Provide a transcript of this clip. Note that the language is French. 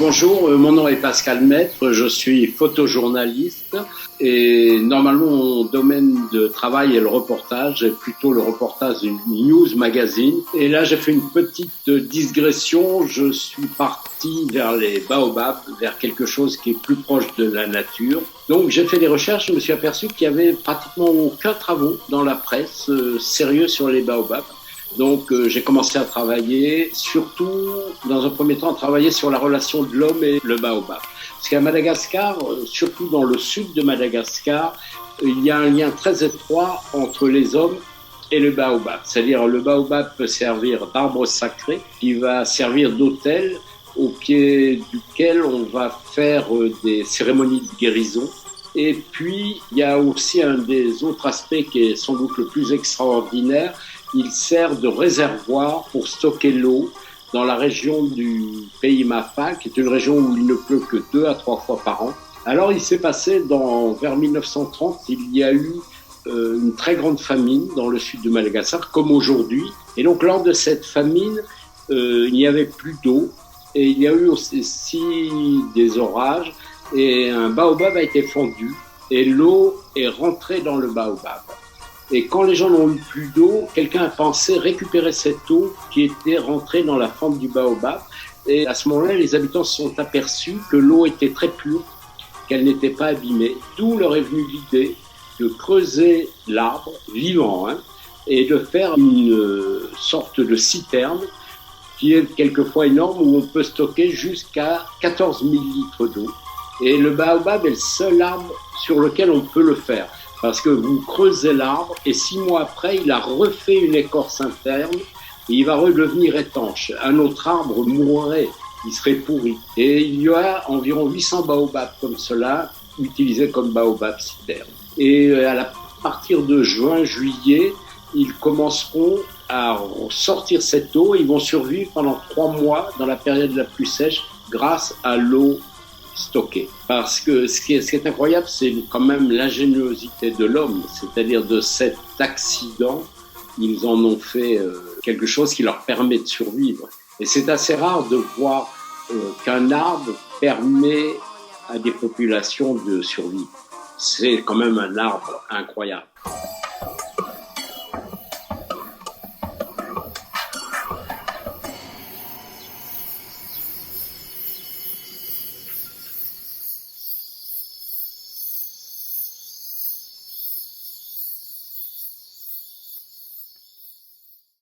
Bonjour, mon nom est Pascal Maître, je suis photojournaliste et normalement mon domaine de travail est le reportage, et plutôt le reportage d'une news magazine. Et là j'ai fait une petite digression, je suis parti vers les baobabs, vers quelque chose qui est plus proche de la nature. Donc j'ai fait des recherches, je me suis aperçu qu'il y avait pratiquement aucun travaux dans la presse sérieux sur les baobabs. Donc j'ai commencé à travailler, surtout dans un premier temps, à travailler sur la relation de l'homme et le baobab. Parce qu'à Madagascar, surtout dans le sud de Madagascar, il y a un lien très étroit entre les hommes et le baobab. C'est-à-dire le baobab peut servir d'arbre sacré, qui va servir d'autel au pied duquel on va faire des cérémonies de guérison. Et puis, il y a aussi un des autres aspects qui est sans doute le plus extraordinaire. Il sert de réservoir pour stocker l'eau dans la région du pays Mafak, qui est une région où il ne pleut que 2 à 3 fois par an. Alors, il s'est passé vers 1930, il y a eu une très grande famine dans le sud de Madagascar, comme aujourd'hui. Et donc, lors de cette famine, il n'y avait plus d'eau et il y a eu aussi des orages et un baobab a été fondu et l'eau est rentrée dans le baobab. Et quand les gens n'ont eu plus d'eau, quelqu'un a pensé récupérer cette eau qui était rentrée dans la fente du baobab. Et à ce moment-là, les habitants se sont aperçus que l'eau était très pure, qu'elle n'était pas abîmée. D'où leur est venue l'idée de creuser l'arbre vivant et de faire une sorte de citerne qui est quelquefois énorme où on peut stocker jusqu'à 14 000 litres d'eau. Et le baobab est le seul arbre sur lequel on peut le faire. Parce que vous creusez l'arbre et 6 mois après, il a refait une écorce interne et il va redevenir étanche. Un autre arbre mourrait, il serait pourri. Et il y a environ 800 baobabs comme cela, utilisés comme baobab citerne. Et à partir de juin, juillet, ils commenceront à sortir cette eau. Ils vont survivre pendant 3 mois dans la période la plus sèche grâce à l'eau stocké. Parce que ce qui est incroyable, c'est quand même l'ingéniosité de l'homme, c'est-à-dire de cet accident, ils en ont fait quelque chose qui leur permet de survivre. Et c'est assez rare de voir qu'un arbre permet à des populations de survivre. C'est quand même un arbre incroyable.